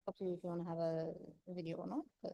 up to you if you want to have a video or not. But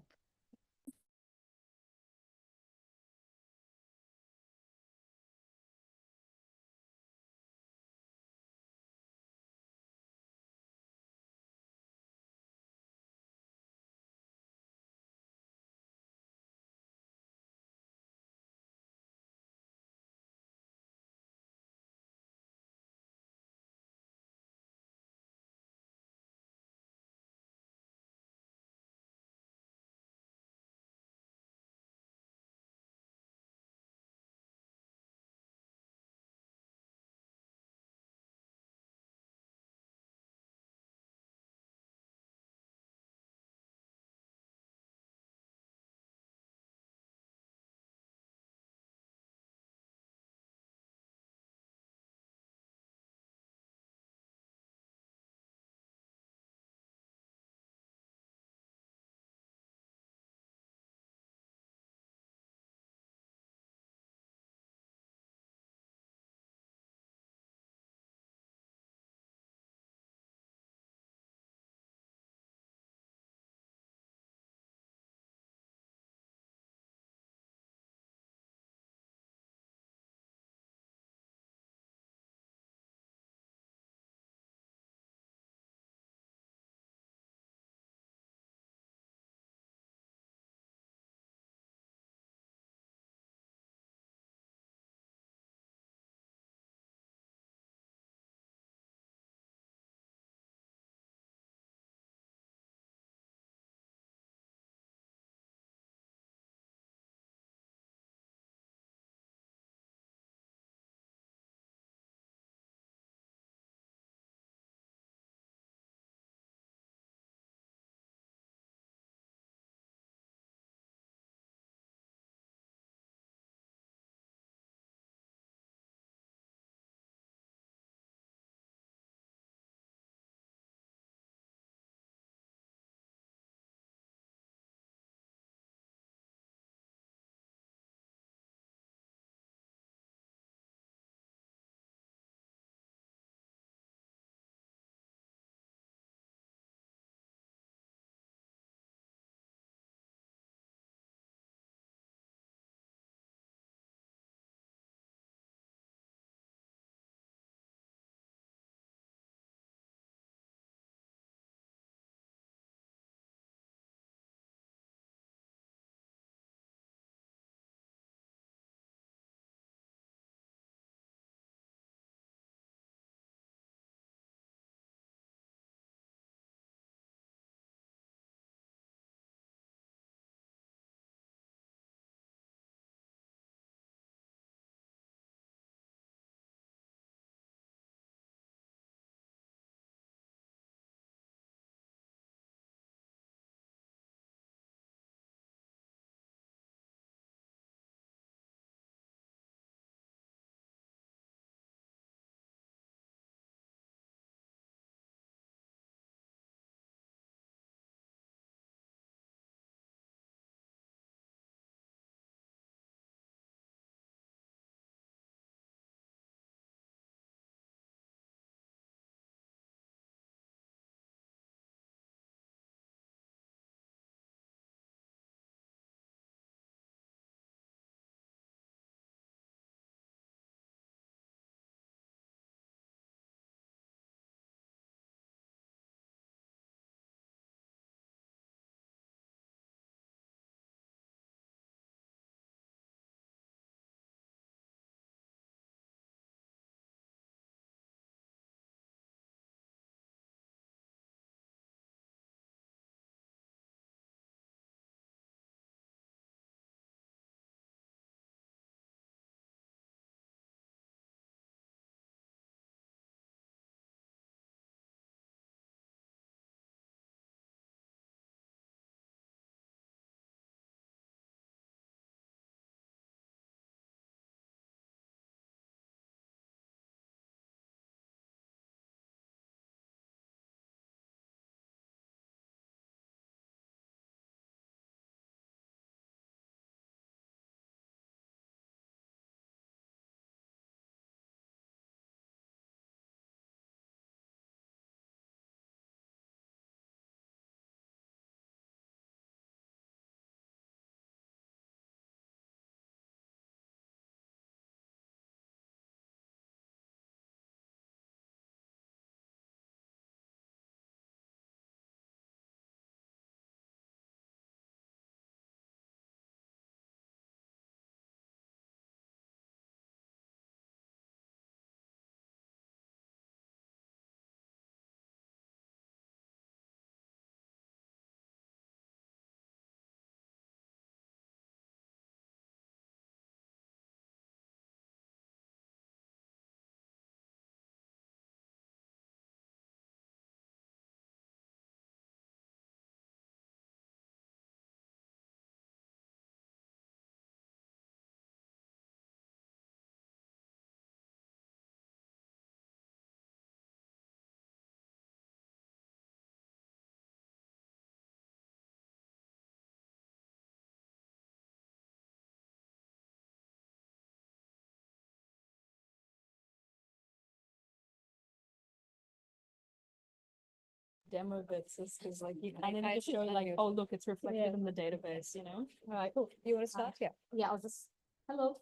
demo bits is because like you kind of need to show like, oh look, it's reflected in the database, you know? All right, cool. You want to start? Yeah. Yeah, I'll just, hello,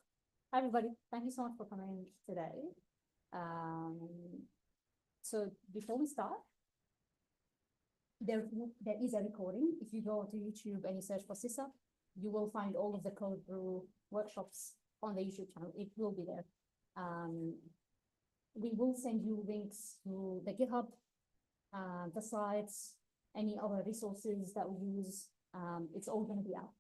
hi everybody. Thank you so much for coming today. So before we start, there is a recording. If you go to YouTube and you search for CISSA, you will find all of the Codebrew workshops on the YouTube channel. It will be there. We will send you links to the GitHub, the slides, any other resources that we use. It's all going to be out.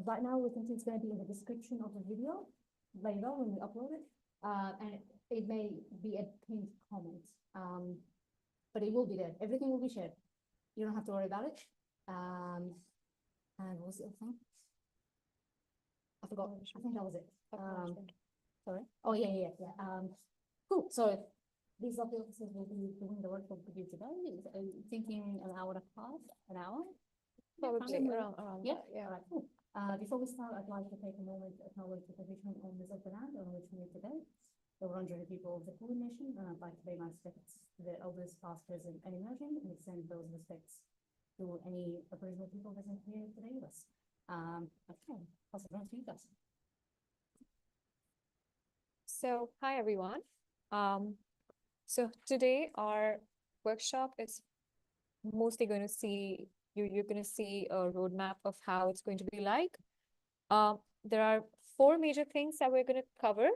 Right now, we think it's going to be in the description of the video later when we upload it. And it may be a pinned comment, but it will be there. Everything will be shared. You don't have to worry about it. And what was the other thing? I forgot. I think that was it. Sorry. Oh, yeah. Cool. So these lovely officers will be doing the work for you today. Thinking an hour and a half, an hour. Probably around Yeah. that, yeah. All right, cool. Before we start, I'd like to take a moment to acknowledge the traditional owners of the land on which we are today, the Wurundjeri people of the Kulin Nation, and I'd like to pay my respects to the elders, past, present, and emerging, and extend those respects to any Aboriginal people present here today with us. Okay, pass it on to you guys. So, hi everyone. So today our workshop is mostly going to see, you're going to see a roadmap of how it's going to be like. There are 4 major things that we're going to cover.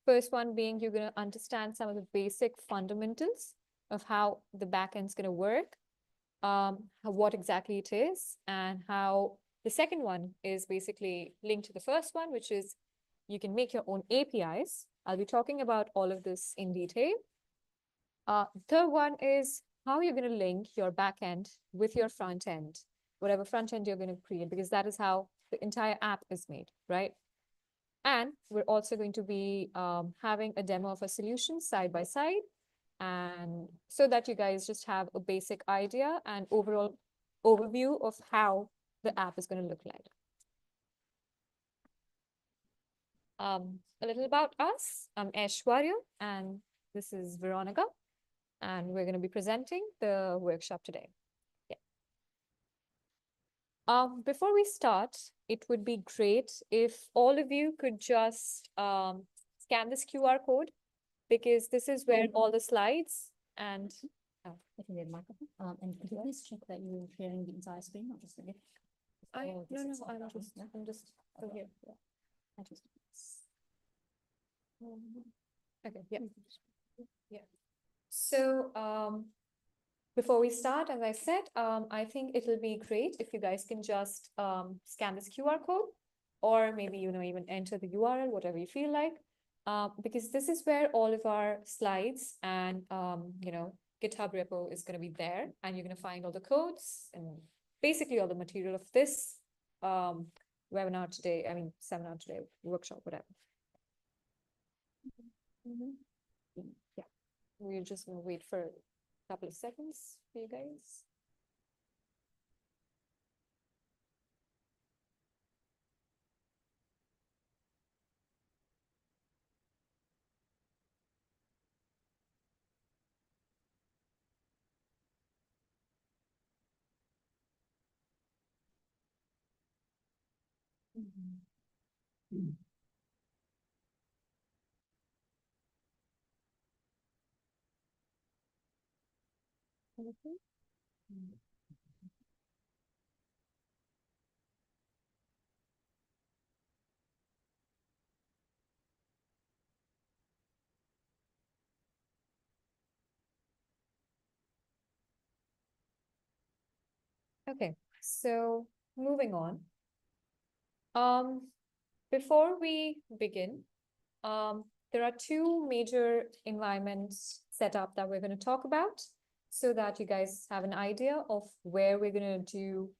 First one being you're going to understand some of the basic fundamentals of how the backend is going to work, what exactly it is, and how the second one is basically linked to the first one, which is you can make your own APIs. I'll be talking about all of this in detail. Third one is how you're going to link your backend with your front end, whatever front end you're going to create, because that is how the entire app is made, right? And we're also going to be having a demo of a solution side by side, and so that you guys just have a basic idea and overall overview of how the app is going to look like. A little about us. I'm Aishwarya, and this is Veronika, and we're going to be presenting the workshop today. Yeah. Before we start, it would be great if all of you could just scan this QR code, because this is where all the slides and I can get a microphone. And could you please check that you're sharing the entire screen, not just the gift? I'm just over here. Yeah. Okay, yeah. So before we start, as I said, I think it'll be great if you guys can just scan this QR code, or maybe, even enter the URL, whatever you feel like, because this is where all of our slides and, GitHub repo is going to be there, and you're going to find all the codes and basically all the material of this webinar today, seminar today, workshop, whatever. Yeah, we're just going to wait for a couple of seconds for you guys. Okay, so moving on. Before we begin, there are 2 major environments set up that we're going to talk about, so that you guys have an idea of where we're going to do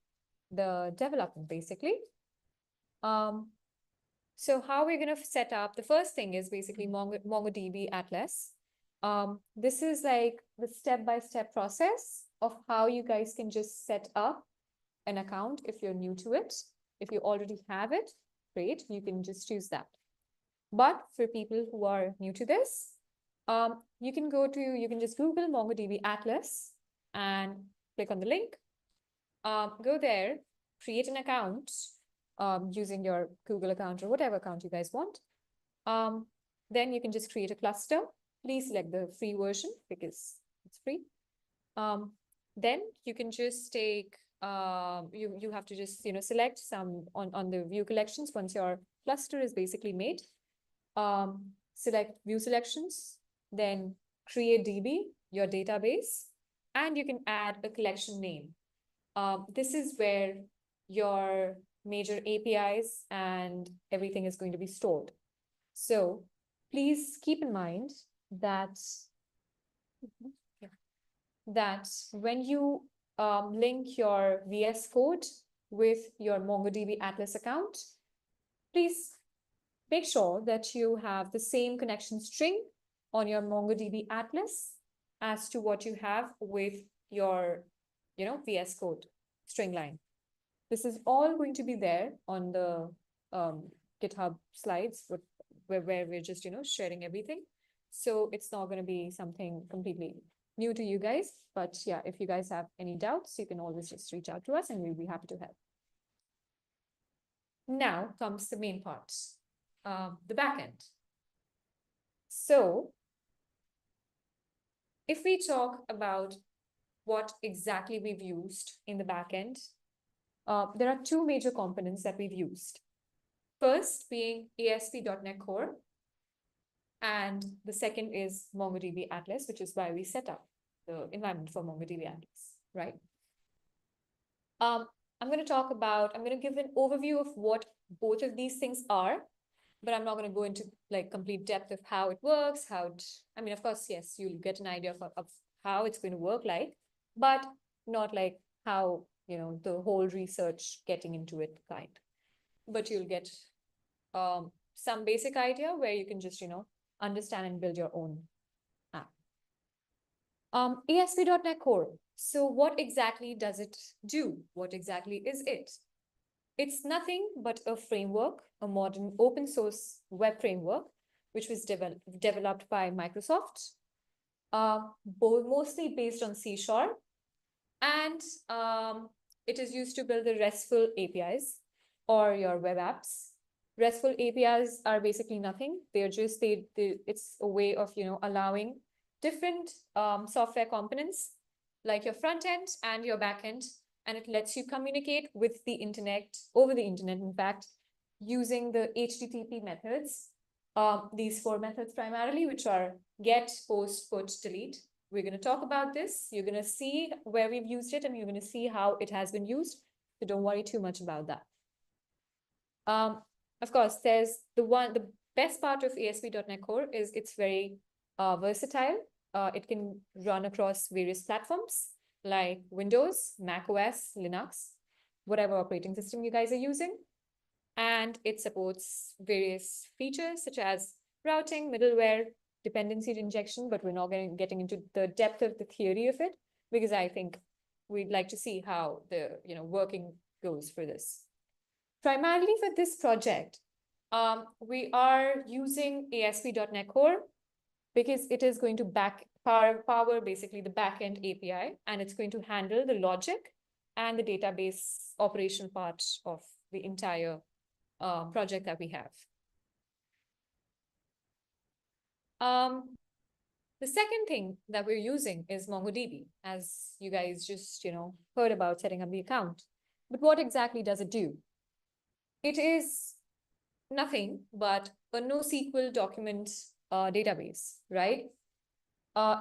the development, basically. So how we're going to set up, the first thing is basically MongoDB Atlas. This is like the step-by-step process of how you guys can just set up an account if you're new to it. If you already have it, great, you can just choose that. But for people who are new to this, You can just Google MongoDB Atlas and click on the link. Go there, create an account using your Google account or whatever account you guys want. Then you can just create a cluster. Please select the free version because it's free. Then you can just take, you have to just, select some on the view collections once your cluster is basically made. Select view selections, then create DB, your database, and you can add a collection name. This is where your major APIs and everything is going to be stored. So please keep in mind that, when you link your VS Code with your MongoDB Atlas account, please make sure that you have the same connection string on your MongoDB Atlas as to what you have with your, VS Code string line. This is all going to be there on the GitHub slides where we're just, sharing everything. So it's not going to be something completely new to you guys. But yeah, if you guys have any doubts, you can always just reach out to us and we'll be happy to help. Now comes the main part, the backend. So if we talk about what exactly we've used in the backend, there are two major components that we've used. First being ASP.NET Core, and the second is MongoDB Atlas, which is why we set up the environment for MongoDB Atlas, right? I'm going to give an overview of what both of these things are, but I'm not going to go into like complete depth of how it works, of course, yes, you'll get an idea of how it's going to work like, but not like how, the whole research getting into it kind. But you'll get some basic idea where you can just, understand and build your own app. ASP.NET Core. So what exactly does it do? What exactly is it? It's nothing but a framework, a modern open source web framework, which was developed by Microsoft, mostly based on C#, and it is used to build the RESTful APIs or your web apps. RESTful APIs are basically nothing. They're just, it's a way of, allowing different software components like your front end and your back end, and it lets you communicate with the internet, over the internet, in fact, using the HTTP methods. These 4 methods primarily, which are get, post, put, delete. We're going to talk about this. You're going to see where we've used it and you're going to see how it has been used. So don't worry too much about that. Of course, there's the best part of ASP.NET Core is it's very versatile. It can run across various platforms like Windows, Mac OS, Linux, whatever operating system you guys are using. And it supports various features such as routing, middleware, dependency injection, but we're not getting into the depth of the theory of it because I think we'd like to see how the working goes for this. Primarily for this project, we are using ASP.NET Core because it is going to power basically the backend API, and it's going to handle the logic and the database operation part of the entire project that we have. The second thing that we're using is MongoDB, as you guys just heard about setting up the account. But what exactly does it do? It is nothing but a NoSQL document database, right?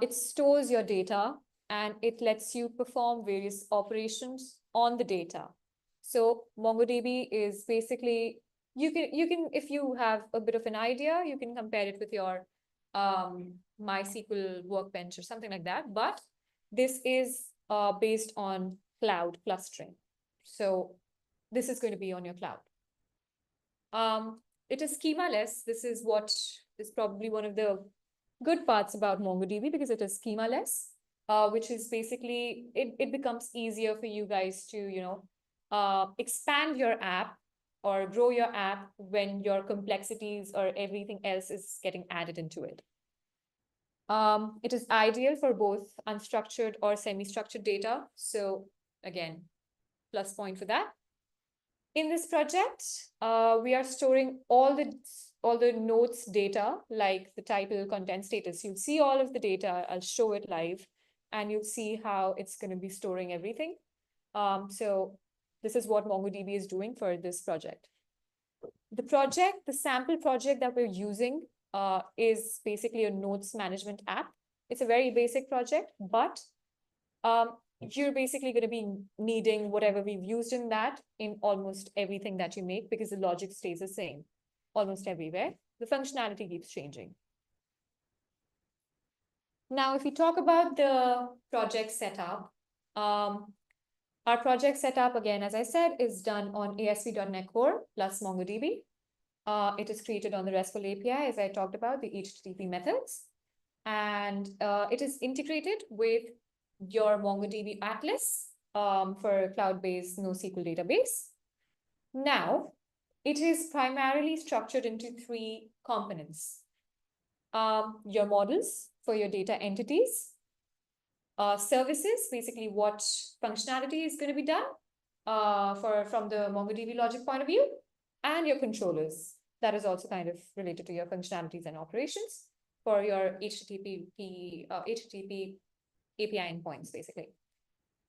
It stores your data and it lets you perform various operations on the data. So MongoDB is basically, you can if you have a bit of an idea, you can compare it with your MySQL Workbench or something like that. But this is based on cloud clustering. So this is going to be on your cloud. It is schemaless. This is what is probably one of the good parts about MongoDB because it is schemaless, which is basically, it becomes easier for you guys to, expand your app or grow your app when your complexities or everything else is getting added into it. It is ideal for both unstructured or semi-structured data. So again, plus point for that. In this project, we are storing all the nodes data, like the title, content, status. You'll see all of the data. I'll show it live, and you'll see how it's going to be storing everything. So this is what MongoDB is doing for this project. The sample project that we're using is basically a nodes management app. It's a very basic project, but you're basically going to be needing whatever we've used in that in almost everything that you make, because the logic stays the same almost everywhere. The functionality keeps changing. Now, if we talk about the project setup, our project setup, again, as I said, is done on ASP.NET Core plus MongoDB. It is created on the RESTful API, as I talked about, the HTTP methods. And it is integrated with your MongoDB Atlas for cloud-based NoSQL database. Now, it is primarily structured into 3 components. Your models for your data entities, services, basically what functionality is going to be done from the MongoDB logic point of view, and your controllers. That is also kind of related to your functionalities and operations for your HTTP API endpoints, basically.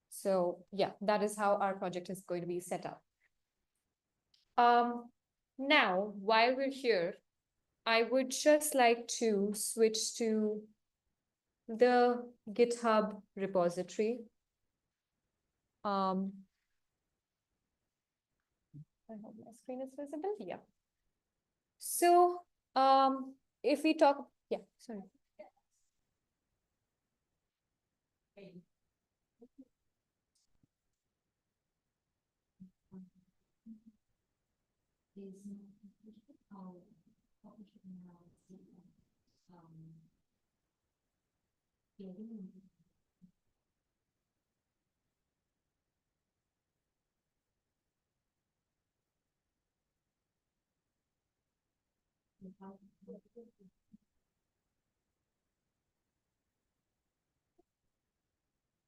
So yeah, that is how our project is going to be set up. Now, while we're here, I would just like to switch to the GitHub repository. I hope my screen is visible. Yeah. So if we talk, yeah, sorry.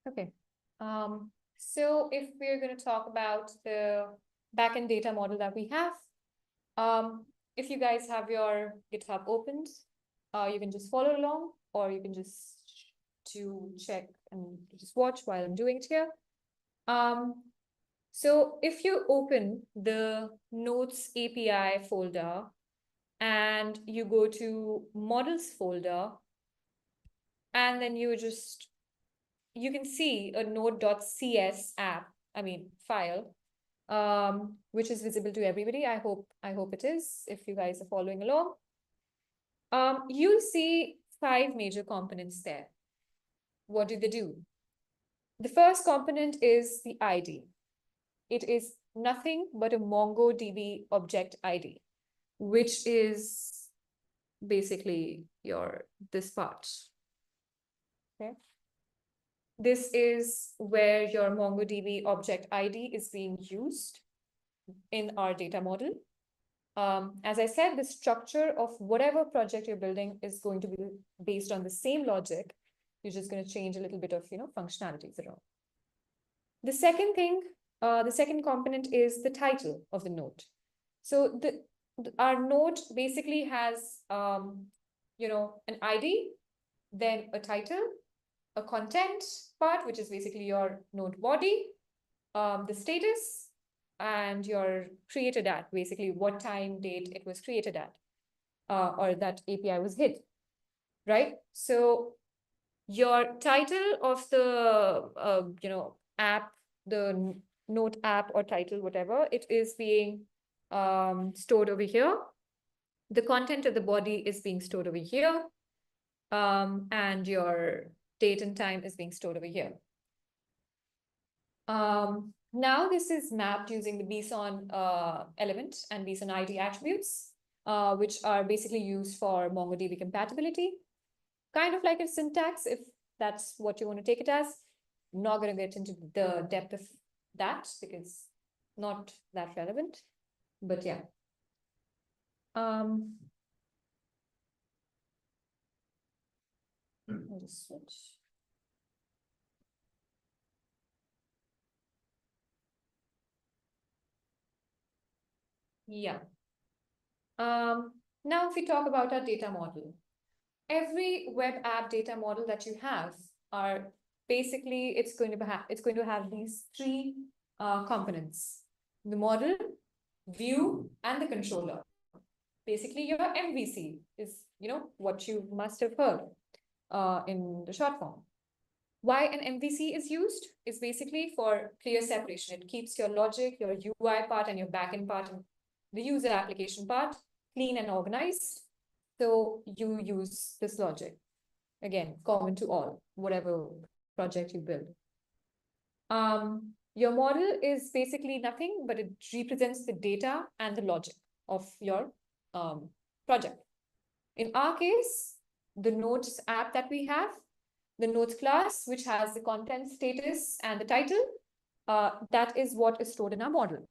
Okay. So if we're going to talk about the backend data model that we have, if you guys have your GitHub opened, you can just follow along, or you can just check and just watch while I'm doing it here. So if you open the Notes API folder and you go to Models folder, and then you can see a node.cs file, which is visible to everybody. I hope it is, if you guys are following along. You'll see 5 major components there. What do they do? The first component is the ID. It is nothing but a MongoDB object ID, which is basically this part. Okay. This is where your MongoDB object ID is being used in our data model. As I said, the structure of whatever project you're building is going to be based on the same logic. You're just going to change a little bit of, functionalities around. The second thing, the second component is the title of the node. So our node basically has, an ID, then a title, a content part, which is basically your node body, the status, and your created at, basically what time, date it was created at, or that API was hit, right? So your title of the, app, the note app or title, whatever, it is being stored over here. The content of the body is being stored over here. And your date and time is being stored over here. Now this is mapped using the BSON element and BSON ID attributes, which are basically used for MongoDB compatibility. Kind of like a syntax, if that's what you want to take it as. I'm not going to get into the depth of that because not that relevant, but yeah. I'll just switch. Yeah. Now if we talk about our data model, every web app data model that you have are basically it's going to have these three components: the model, view, and the controller. Basically, your MVC is what you must have heard in the short form. Why an MVC is used is basically for clear separation. It keeps your logic, your UI part, and your backend part, and the user application part clean and organized. So you use this logic. Again, common to all, whatever project you build. Your model is basically nothing, but it represents the data and the logic of your project. In our case, the notes app that we have, the notes class, which has the content status and the title, that is what is stored in our model.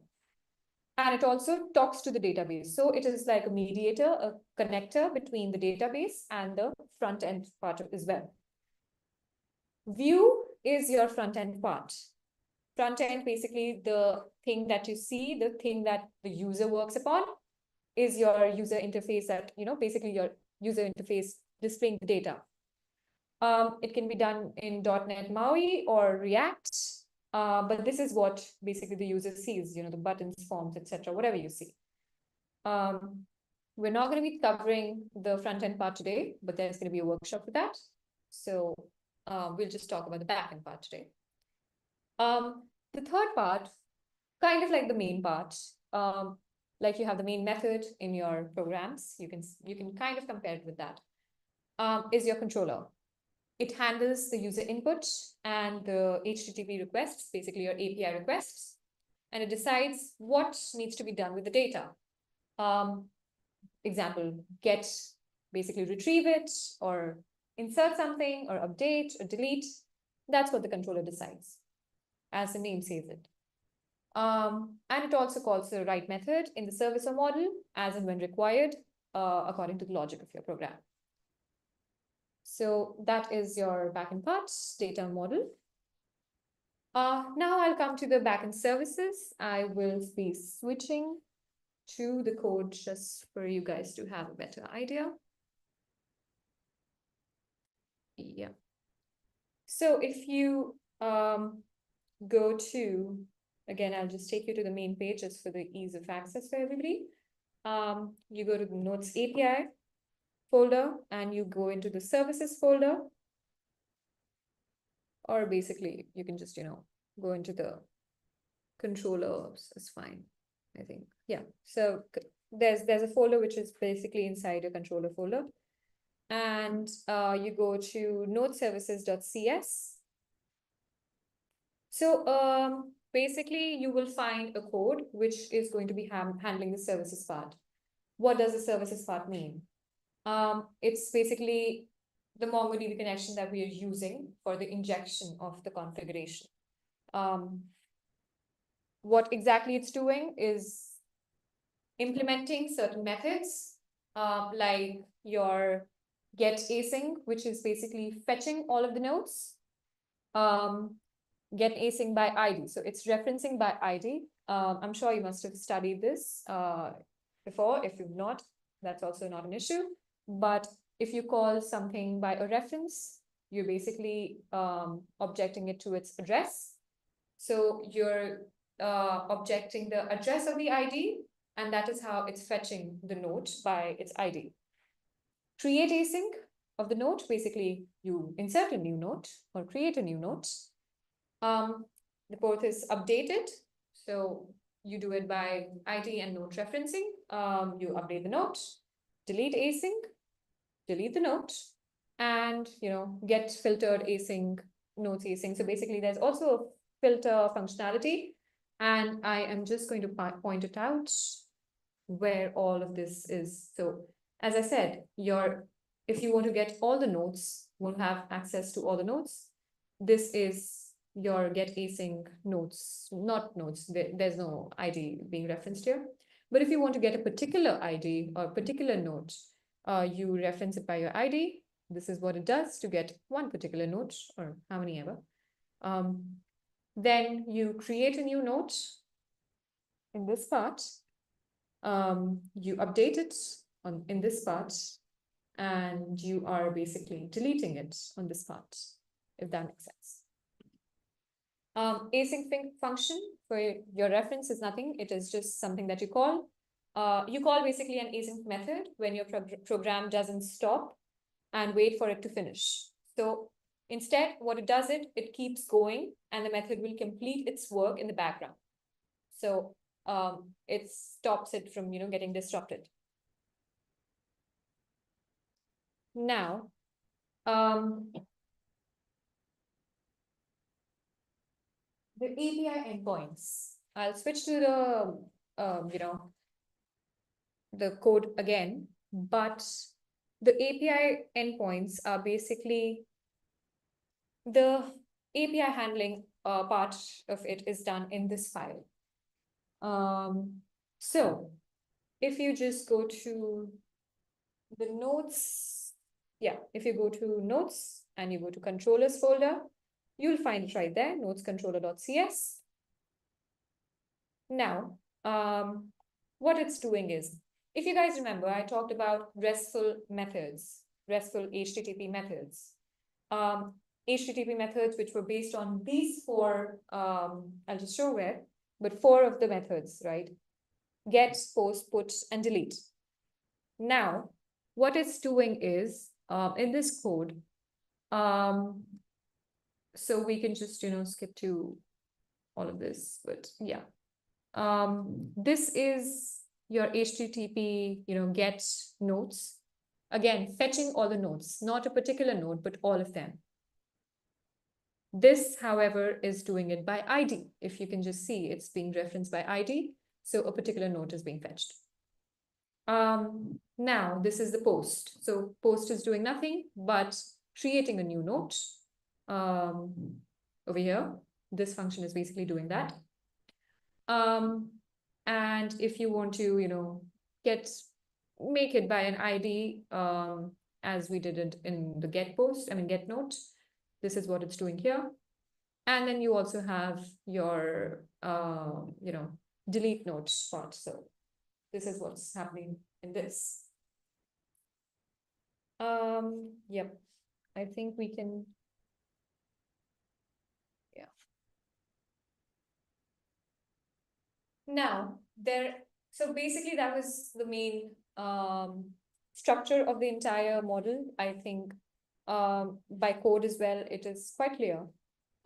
And it also talks to the database. So it is like a mediator, a connector between the database and the front end part as well. View is your front end part. Front end, basically the thing that you see, the thing that the user works upon, is your user interface that, basically your user interface displaying the data. It can be done in .NET MAUI or React, but this is what basically the user sees, the buttons, forms, etc., whatever you see. We're not going to be covering the front end part today, but there's going to be a workshop for that. So we'll just talk about the back end part today. The third part, kind of like the main part, like you have the main method in your programs, you can kind of compare it with that, is your controller. It handles the user input and the HTTP requests, basically your API requests, and it decides what needs to be done with the data. Example, get, basically retrieve it, or insert something, or update, or delete. That's what the controller decides, as the name says it. And it also calls the write method in the service or model as and when required, according to the logic of your program. So that is your backend part, data model. Now I'll come to the backend services. I will be switching to the code just for you guys to have a better idea. Yeah. So if you go to, again, I'll just take you to the main page just for the ease of access for everybody. You go to the Notes API folder and you go into the services folder. Or basically, you can just, go into the controllers, it's fine, I think. Yeah, so there's a folder which is basically inside a controller folder. And you go to nodeservices.cs. So basically, you will find a code which is going to be handling the services part. What does the services part mean? It's basically the MongoDB connection that we are using for the injection of the configuration. What exactly it's doing is implementing certain methods, like your get async, which is basically fetching all of the nodes. Get async by ID, so it's referencing by ID. I'm sure you must have studied this before. If you've not, that's also not an issue. But if you call something by a reference, you're basically objecting it to its address. So you're objecting the address of the ID, and that is how it's fetching the node by its ID. Create async of the node, basically you insert a new node or create a new node. The port is updated, so you do it by ID and node referencing. You update the node, delete async, delete the node, and get filtered async, nodes async. So basically there's also a filter functionality, and I am just going to point it out where all of this is. So as I said, if you want to get all the nodes, won't have access to all the nodes. This is your get async nodes, not nodes. There's no ID being referenced here. But if you want to get a particular ID or particular node, you reference it by your ID, This is what it does to get one particular note or how many ever. Then you create a new note in this part. You update it in this part, and you are basically deleting it on this part, if that makes sense. Async function, for your reference, is nothing. It is just something that you call. You call basically an async method when your program doesn't stop and wait for it to finish. So instead, what it does, it keeps going, and the method will complete its work in the background. So it stops it from, getting disrupted. Now, the API endpoints. I'll switch to the code again, but the API endpoints are basically the API handling part of it is done in this file. So if you just go to the notes, if you go to notes and you go to controllers folder, you'll find it right there, notes controller.cs. Now, what it's doing is, if you guys remember, I talked about RESTful methods, RESTful HTTP methods. HTTP methods which were based on these four, I'll just show where, but four of the methods, right? Get, post, put, and delete. Now, what it's doing is, in this code, so we can just, skip to all of this, but yeah. This is your HTTP, get nodes. Again, fetching all the nodes, not a particular node, but all of them. This, however, is doing it by ID. If you can just see, it's being referenced by ID. So a particular node is being fetched. Now, this is the post. So post is doing nothing but creating a new node. Over here, this function is basically doing that. And if you want to, make it by an ID, as we did it in the get note, this is what it's doing here. And then you also have your, delete note part. So this is what's happening in this. Yep, I think we can, Now, so basically that was the main structure of the entire model. I think by code as well, it is quite clear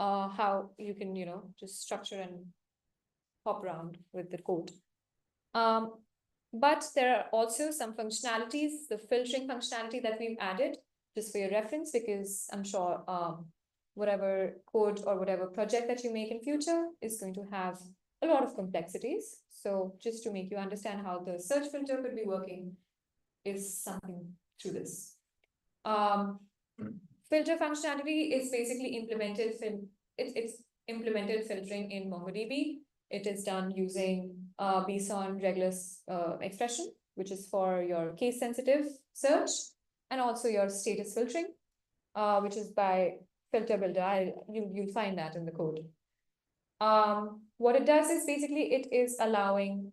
how you can, just structure and hop around with the code. But there are also some functionalities, the filtering functionality that we've added, just for your reference, because I'm sure whatever code or whatever project that you make in future is going to have a lot of complexities. So just to make you understand how the search filter could be working is something through this. Filter functionality is basically implemented, it's implemented filtering in MongoDB. It is done using BSON regular expression, which is for your case sensitive search, and also your status filtering, which is by filter builder. You'll find that in the code. What it does is basically it is allowing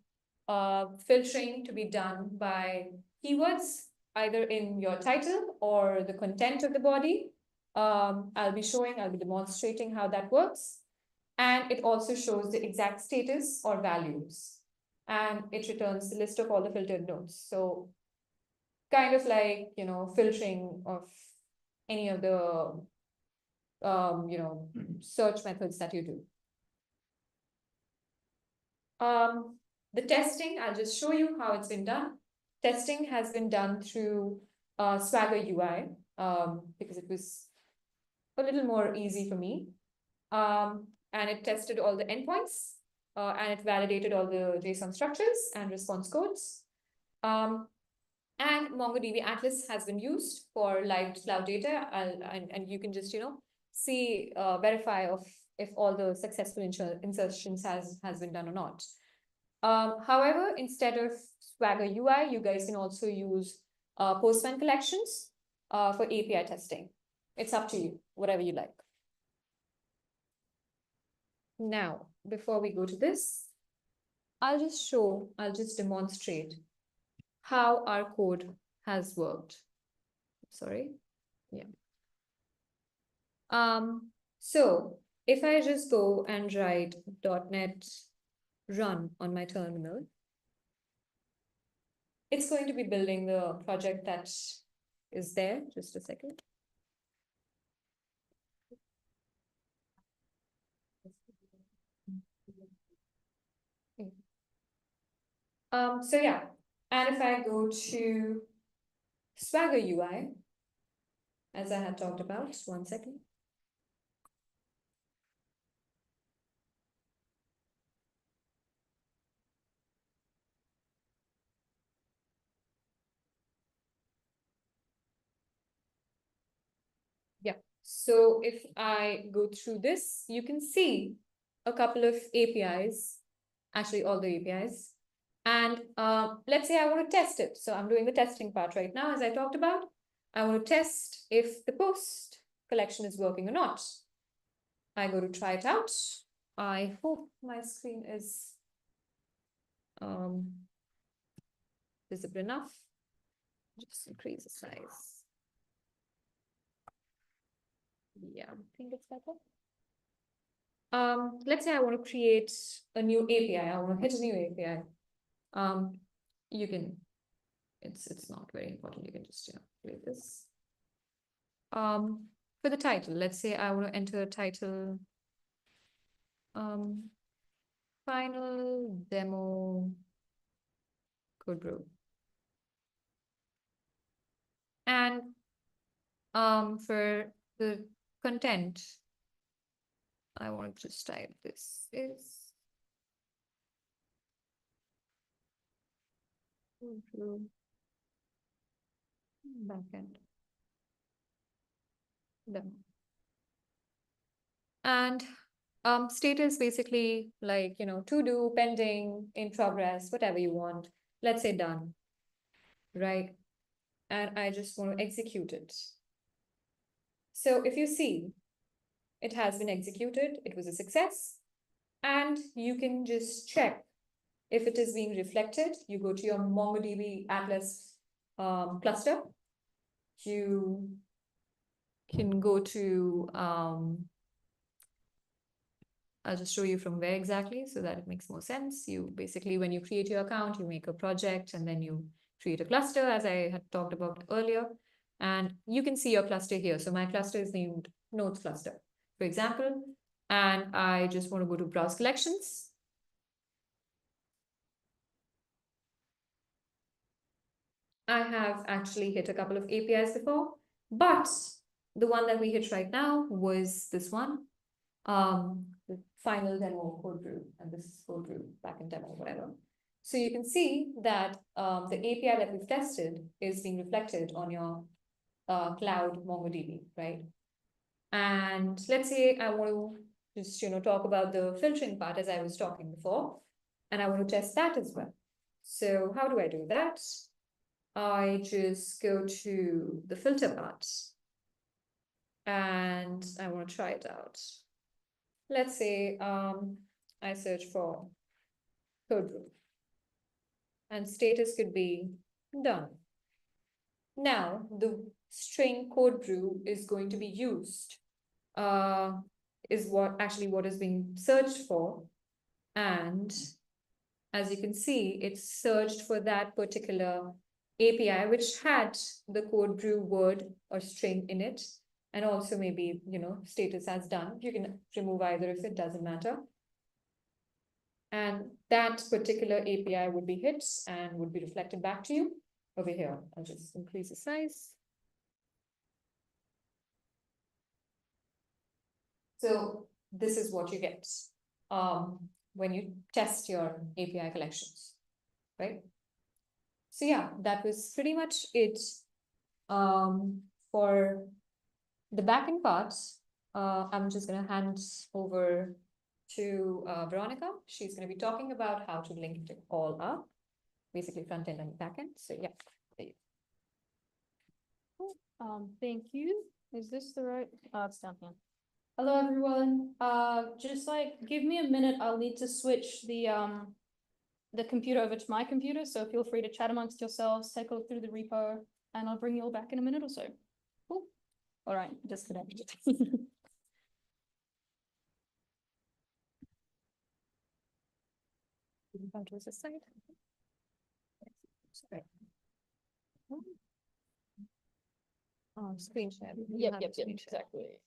filtering to be done by keywords, either in your title or the content of the body. I'll be demonstrating how that works. And it also shows the exact status or values. And it returns the list of all the filtered nodes. So kind of like, filtering of any of the, search methods that you do. The testing, I'll just show you how it's been done. Testing has been done through Swagger UI because it was a little more easy for me. And it tested all the endpoints and it validated all the JSON structures and response codes. And MongoDB Atlas has been used for live cloud data, and you can just, see, verify if all the successful insertions has been done or not. However, instead of Swagger UI, you guys can also use Postman collections. for API testing. It's up to you, whatever you like. Now, before we go to this, I'll just demonstrate how our code has worked. Sorry, yeah. So if I just go and write .NET run on my terminal, it's going to be building the project that is there. Just a second. So yeah, and if I go to Swagger UI, as I had talked about, 1 second. Yeah, so if I go through this, you can see a couple of APIs, actually all the APIs. And let's say I want to test it. So I'm doing the testing part right now, as I talked about. I want to test if the post collection is working or not. I go to try it out. I hope my screen is visible enough. Just increase the size. Yeah, I think it's better. Let's say I want to create a new API. I want to hit a new API. You can, it's not very important. You can just create this. For the title, let's say I want to enter a title. Final demo Codebrew. And for the content, I want to just type this is Codebrew backend demo. And status basically like, to do, pending, in progress, whatever you want. Let's say done, right? And I just want to execute it. So if you see, it has been executed, it was a success, and you can just check if it is being reflected. You go to your MongoDB Atlas cluster. You can go to, I'll just show you from where exactly so that it makes more sense. You basically, when you create your account, you make a project and then you create a cluster, as I had talked about earlier. And you can see your cluster here. So my cluster is named Nodes cluster, for example. And I just want to go to browse collections. I have actually hit a couple of APIs before, but the one that we hit right now was this one. The final demo Codebrew, and this is Codebrew backend demo, whatever. So you can see that the API that we've tested is being reflected on your cloud MongoDB, right? And let's say I want to just talk about the filtering part as I was talking before, and I want to test that as well. So how do I do that? I just go to the filter part, and I want to try it out. Let's say I search for Codebrew, and status could be done. Now the string Codebrew is going to be used, is what is being searched for. And as you can see, it's searched for that particular API, which had the Codebrew word or string in it. And also maybe, status as done. You can remove either if it doesn't matter. And that particular API would be hit and would be reflected back to you over here. I'll just increase the size. So this is what you get when you test your API collections, right? So yeah, that was pretty much it for the backend part. I'm just going to hand over to Veronika. She's going to be talking about how to link it all up, basically front end and back end. So yeah. Thank you. Is this the right? It's down here. Hello, everyone. Just like, give me a minute. I'll need to switch the computer over to my computer, so feel free to chat amongst yourselves, take a look through the repo, and I'll bring you all back in a minute or so. Cool. All right, disconnected. Come to this side. Sorry. Screen share. You Yep, have yep, yep, screen share. exactly.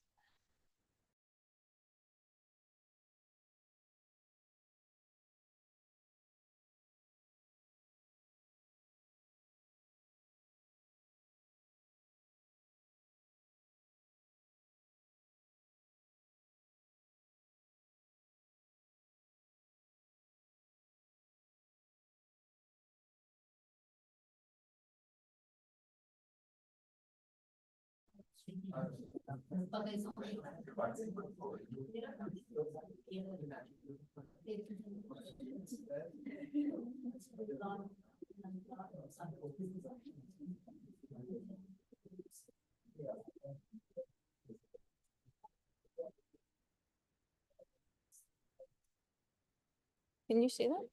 Can you see that?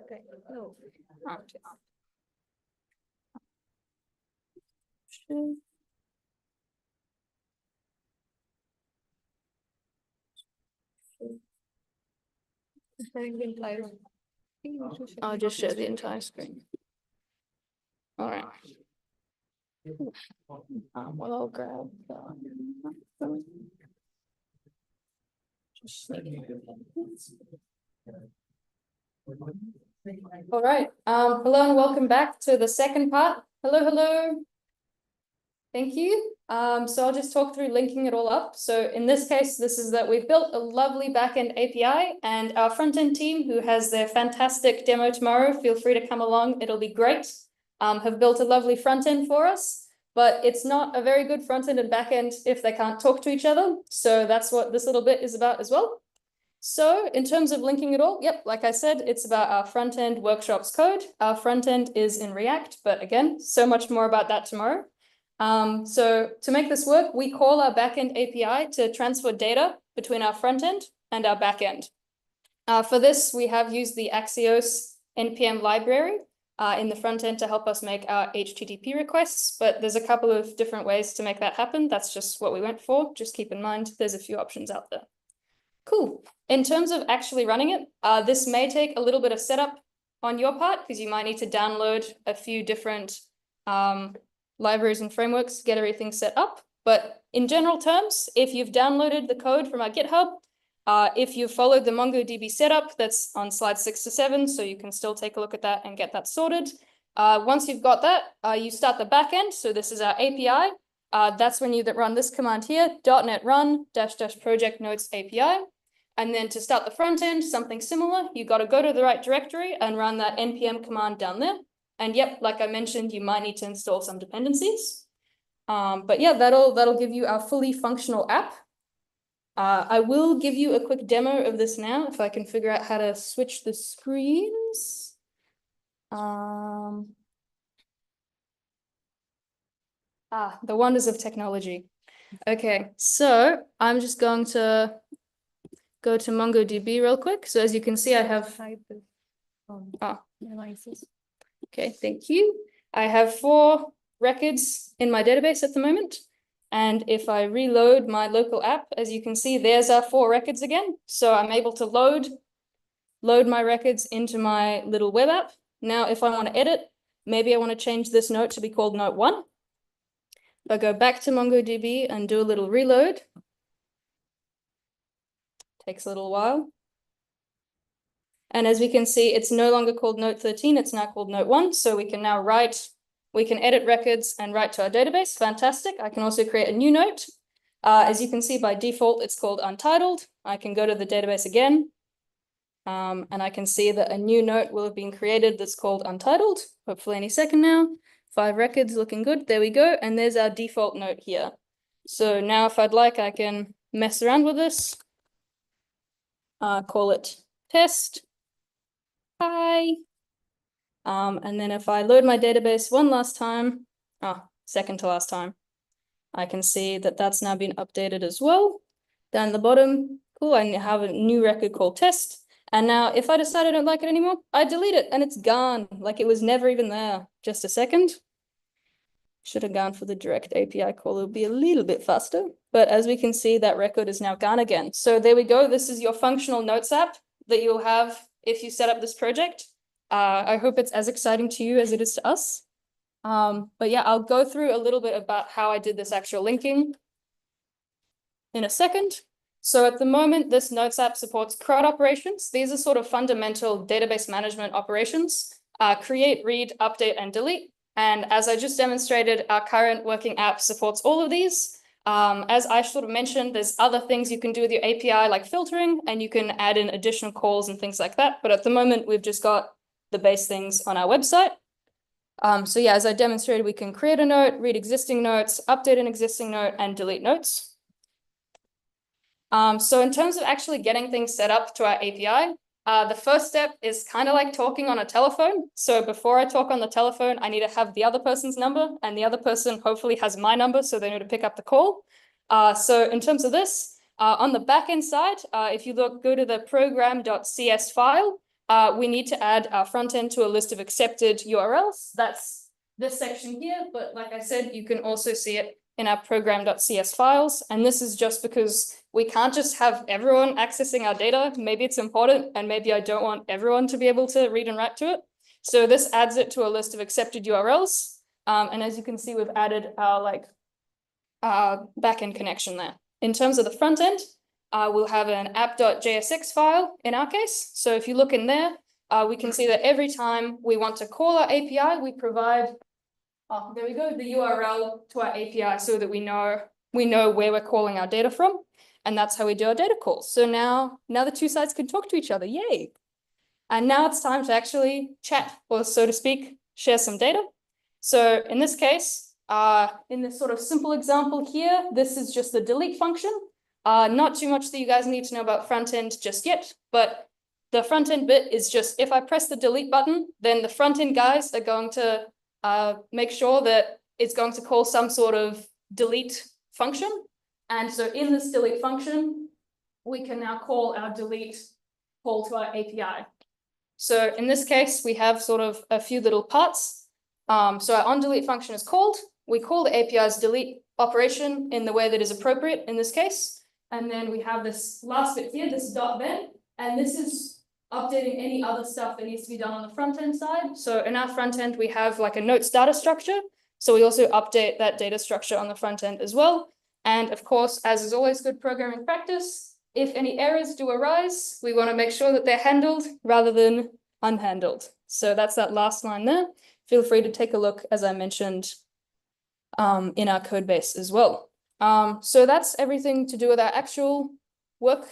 Okay. No. I'll just share the entire screen. All right. Well, I'll grab. All right. Hello and welcome back to the second part. Hello, hello. Thank you. So I'll just talk through linking it all up. So in this case, this is that we've built a lovely backend API, and our front-end team, who has their fantastic demo tomorrow, feel free to come along. It'll be great. Have built a lovely front-end for us, but it's not a very good front-end and backend if they can't talk to each other. So that's what this little bit is about as well. So in terms of linking it all, yep, like I said, it's about our front-end workshops code. Our front-end is in React, but again, so much more about that tomorrow. So to make this work, we call our backend API to transfer data between our front-end and our backend. For this, we have used the Axios NPM library in the front-end to help us make our HTTP requests, but there's a couple of different ways to make that happen. That's just what we went for. Just keep in mind, there's a few options out there. Cool. In terms of actually running it, this may take a little bit of setup on your part because you might need to download a few different libraries and frameworks to get everything set up. But in general terms, if you've downloaded the code from our GitHub, if you've followed the MongoDB setup, that's on slides 6 to 7, so you can still take a look at that and get that sorted. Once you've got that, you start the backend. So this is our API. That's when you run this command here, .NET run -- project notes API. And then to start the front end, something similar, you got to go to the right directory and run that npm command down there. And yep, like I mentioned, you might need to install some dependencies. But yeah, that'll give you our fully functional app. I will give you a quick demo of this now, if I can figure out how to switch the screens. The wonders of technology. Okay, so I'm just going to go to MongoDB real quick. So as you can see, I have analysis. Okay, thank you. I have 4 records in my database at the moment. And if I reload my local app, as you can see, there's our 4 records again. So I'm able to load my records into my little web app. Now, if I want to edit, maybe I want to change this note to be called note 1. If I go back to MongoDB and do a little reload, takes a little while. And as we can see, it's no longer called note 13, it's now called note 1. So we can now we can edit records and write to our database. Fantastic. I can also create a new note. As you can see, by default, it's called untitled. I can go to the database again. And I can see that a new note will have been created that's called untitled, hopefully any second now. 5 records looking good. There we go. And there's our default note here. So now if I'd like, I can mess around with this. Call it test. Hi. And then if I load my database one last time, second to last time, I can see that that's now been updated as well. Down the bottom, cool, I have a new record called test. And now if I decide I don't like it anymore, I delete it and it's gone, like it was never even there. Just a second. Should have gone for the direct API call, it'll be a little bit faster. But as we can see, that record is now gone again. So there we go, this is your functional notes app that you'll have if you set up this project. I hope it's as exciting to you as it is to us. But yeah, I'll go through a little bit about how I did this actual linking in a second. So at the moment, this Notes app supports CRUD operations. These are sort of fundamental database management operations, create, read, update, and delete. And as I just demonstrated, our current working app supports all of these. As I sort of mentioned, there's other things you can do with your API like filtering, and you can add in additional calls and things like that. But at the moment, we've just got the base things on our website. So yeah, as I demonstrated, we can create a note, read existing notes, update an existing note, and delete notes. So in terms of actually getting things set up to our API, the first step is kind of like talking on a telephone. So before I talk on the telephone, I need to have the other person's number, and the other person hopefully has my number, so they know to pick up the call. So in terms of this, on the backend side, if you go to the program.cs file, we need to add our front end to a list of accepted URLs. That's this section here, but like I said, you can also see it in our program.cs files. And this is just because we can't just have everyone accessing our data. Maybe it's important, and maybe I don't want everyone to be able to read and write to it. So this adds it to a list of accepted URLs. And as you can see, we've added our backend connection there. In terms of the front end, we'll have an app.jsx file in our case. So if you look in there, we can see that every time we want to call our API, we provide, there we go, the URL to our API so that we know where we're calling our data from. And that's how we do our data calls. So now the two sides can talk to each other, yay. And now it's time to actually chat, or so to speak, share some data. So in this case, in this sort of simple example here, this is just the delete function. Not too much that you guys need to know about front end just yet, but the front end bit is just, if I press the delete button, then the front end guys are going to make sure that it's going to call some sort of delete function. And so in this delete function, we can now call our delete call to our API. So in this case, we have sort of a few little parts. So our onDelete function is called. We call the API's delete operation in the way that is appropriate in this case. And then we have this last bit here, this .then, and this is updating any other stuff that needs to be done on the front end side. So in our front end, we have like a notes data structure. So we also update that data structure on the front end as well. And of course, as is always good programming practice, if any errors do arise, we want to make sure that they're handled rather than unhandled. So that's that last line there. Feel free to take a look, as I mentioned, in our code base as well. So that's everything to do with our actual work.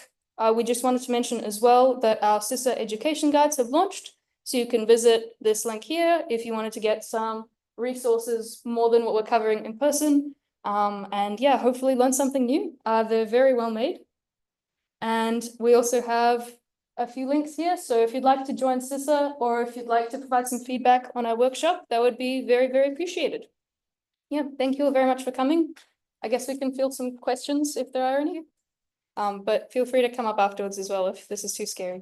We just wanted to mention as well that our CISSA education guides have launched. So you can visit this link here if you wanted to get some resources more than what we're covering in person. And yeah, hopefully learn something new. They're very well made. And we also have a few links here. So if you'd like to join CISSA, or if you'd like to provide some feedback on our workshop, that would be very, very appreciated. Yeah, thank you all very much for coming. I guess we can field some questions if there are any. But feel free to come up afterwards as well if this is too scary.